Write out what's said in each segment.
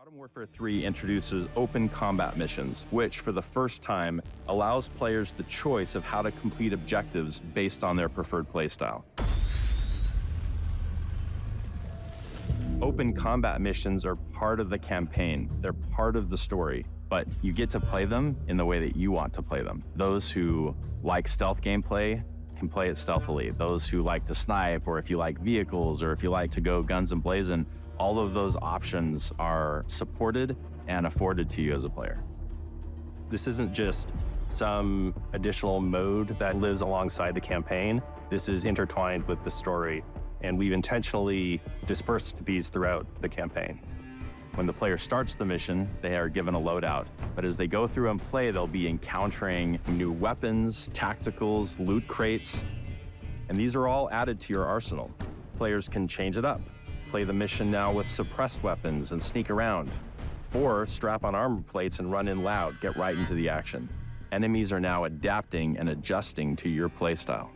Modern Warfare 3 introduces open combat missions, which for the first time allows players the choice of how to complete objectives based on their preferred playstyle. Open combat missions are part of the campaign. They're part of the story, but you get to play them in the way that you want to play them. Those who like stealth gameplay can play it stealthily. Those who like to snipe, or if you like vehicles, or if you like to go guns and blazing, all of those options are supported and afforded to you as a player. This isn't just some additional mode that lives alongside the campaign. This is intertwined with the story, and we've intentionally dispersed these throughout the campaign. When the player starts the mission, they are given a loadout, but as they go through and play, they'll be encountering new weapons, tacticals, loot crates, and these are all added to your arsenal. Players can change it up. Play the mission now with suppressed weapons and sneak around, or strap on armor plates and run in loud, get right into the action. Enemies are now adapting and adjusting to your playstyle.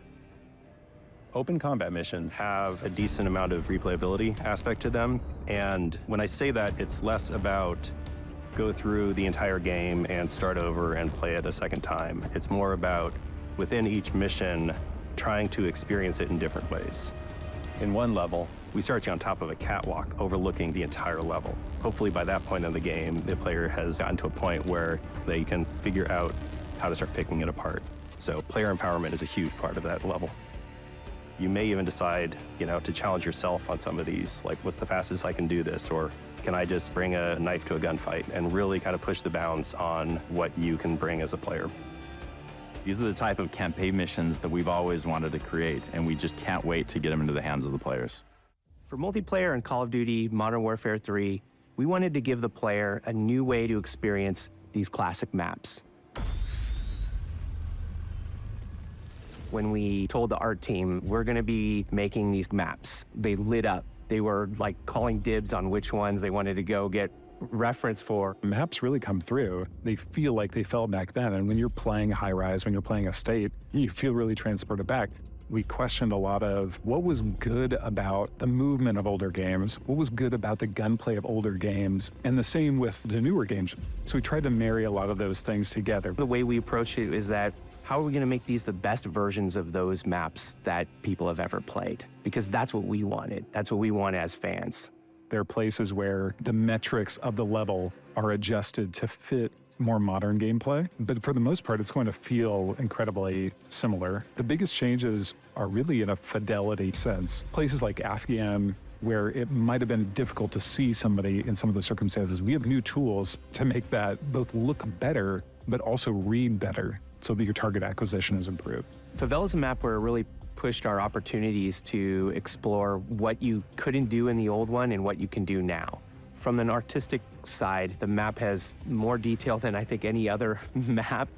Open combat missions have a decent amount of replayability aspect to them, and when I say that, it's less about go through the entire game and start over and play it a second time. It's more about, within each mission, trying to experience it in different ways. In one level, we start you on top of a catwalk overlooking the entire level. Hopefully by that point in the game, the player has gotten to a point where they can figure out how to start picking it apart. So player empowerment is a huge part of that level. You may even decide, to challenge yourself on some of these, like what's the fastest I can do this, or can I just bring a knife to a gunfight, and really kind of push the bounds on what you can bring as a player. These are the type of campaign missions that we've always wanted to create, and we just can't wait to get them into the hands of the players. For multiplayer in Call of Duty Modern Warfare 3, we wanted to give the player a new way to experience these classic maps. When we told the art team, we're gonna be making these maps, they lit up. They were like calling dibs on which ones they wanted to go get reference for. Maps really come through. They feel like they felt back then. And when you're playing High Rise, when you're playing Estate, you feel really transported back. We questioned a lot of what was good about the movement of older games, what was good about the gunplay of older games, and the same with the newer games. So we tried to marry a lot of those things together. The way we approach it is that, how are we gonna make these the best versions of those maps that people have ever played? Because that's what we wanted. That's what we want as fans. There are places where the metrics of the level are adjusted to fit more modern gameplay, but for the most part, it's going to feel incredibly similar. The biggest changes are really in a fidelity sense. Places like Afghan, where it might have been difficult to see somebody in some of the circumstances, we have new tools to make that both look better, but also read better, so that your target acquisition is improved. Favela is a map where it really pushed our opportunities to explore what you couldn't do in the old one and what you can do now. From an artistic side, the map has more detail than I think any other map.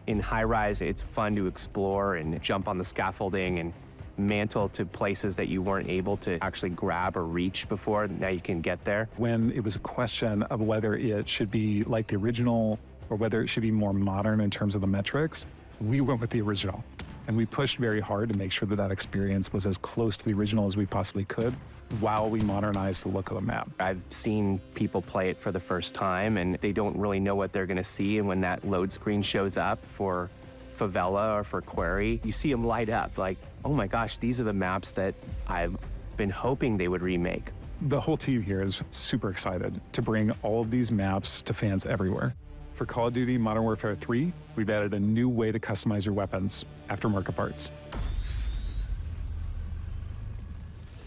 In High Rise, it's fun to explore and jump on the scaffolding and mantle to places that you weren't able to actually grab or reach before. Now you can get there. When it was a question of whether it should be like the original or whether it should be more modern in terms of the metrics, we went with the original. And we pushed very hard to make sure that that experience was as close to the original as we possibly could while we modernized the look of the map. I've seen people play it for the first time and they don't really know what they're gonna see, and when that load screen shows up for Favela or for Quarry, you see them light up like, oh my gosh, these are the maps that I've been hoping they would remake. The whole team here is super excited to bring all of these maps to fans everywhere. For Call of Duty Modern Warfare 3, we've added a new way to customize your weapons, aftermarket parts.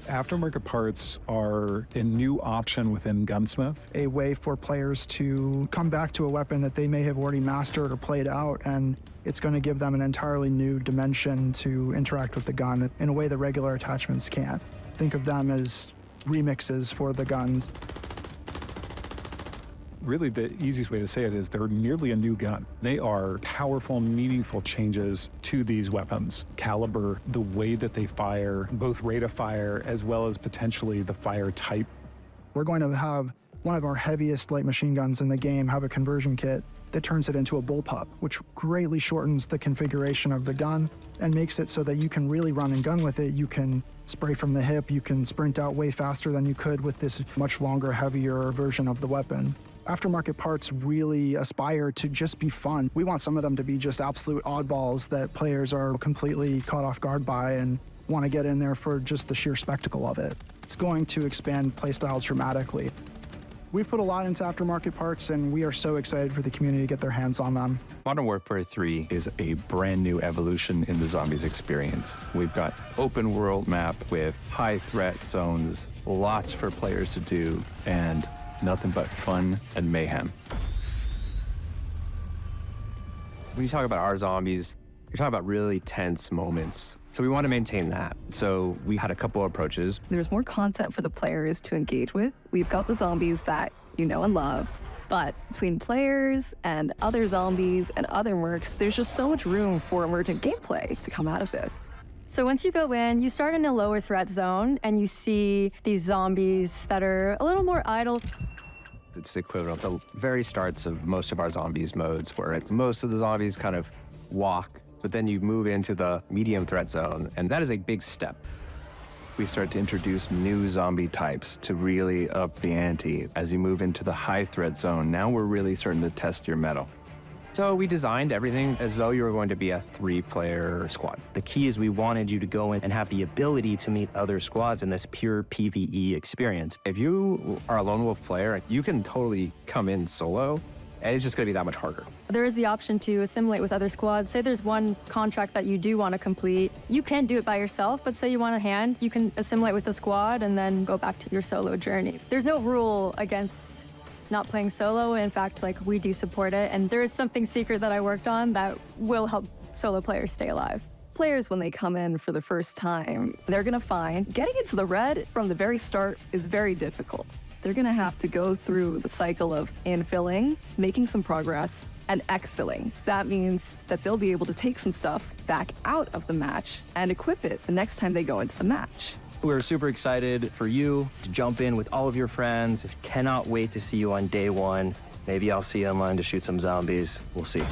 Aftermarket parts are a new option within Gunsmith. A way for players to come back to a weapon that they may have already mastered or played out, and it's going to give them an entirely new dimension to interact with the gun in a way that regular attachments can't. Think of them as remixes for the guns. Really, the easiest way to say it is they're nearly a new gun. They are powerful, meaningful changes to these weapons. Caliber, the way that they fire, both rate of fire as well as potentially the fire type. We're going to have one of our heaviest light machine guns in the game have a conversion kit that turns it into a bullpup, which greatly shortens the configuration of the gun and makes it so that you can really run and gun with it. You can spray from the hip, you can sprint out way faster than you could with this much longer, heavier version of the weapon. Aftermarket parts really aspire to just be fun. We want some of them to be just absolute oddballs that players are completely caught off guard by and want to get in there for just the sheer spectacle of it. It's going to expand playstyles dramatically. We've put a lot into aftermarket parts, and we are so excited for the community to get their hands on them. Modern Warfare 3 is a brand new evolution in the zombies experience. We've got open world map with high threat zones, lots for players to do, and nothing but fun and mayhem. When you talk about our zombies, you're talking about really tense moments. So we want to maintain that. So we had a couple approaches. There's more content for the players to engage with. We've got the zombies that you know and love, but between players and other zombies and other mercs, there's just so much room for emergent gameplay to come out of this. So once you go in, you start in a lower threat zone and you see these zombies that are a little more idle. It's the equivalent of the very starts of most of our zombies modes, where it's most of the zombies kind of walk, but then you move into the medium threat zone, and that is a big step. We start to introduce new zombie types to really up the ante. As you move into the high threat zone, now we're really starting to test your mettle. So we designed everything as though you were going to be a 3-player squad. The key is we wanted you to go in and have the ability to meet other squads in this pure PvE experience. If you are a lone wolf player, you can totally come in solo, and it's just gonna be that much harder. There is the option to assimilate with other squads. Say there's one contract that you do want to complete. You can do it by yourself, but say you want a hand, you can assimilate with the squad and then go back to your solo journey. There's no rule against not playing solo. In fact, like, we do support it, and there is something secret that I worked on that will help solo players stay alive. Players, when they come in for the first time, they're gonna find getting into the red from the very start is very difficult. They're gonna have to go through the cycle of infilling, making some progress, and exfilling. That means that they'll be able to take some stuff back out of the match and equip it the next time they go into the match. We're super excited for you to jump in with all of your friends. Cannot wait to see you on day one. Maybe I'll see you online to shoot some zombies. We'll see.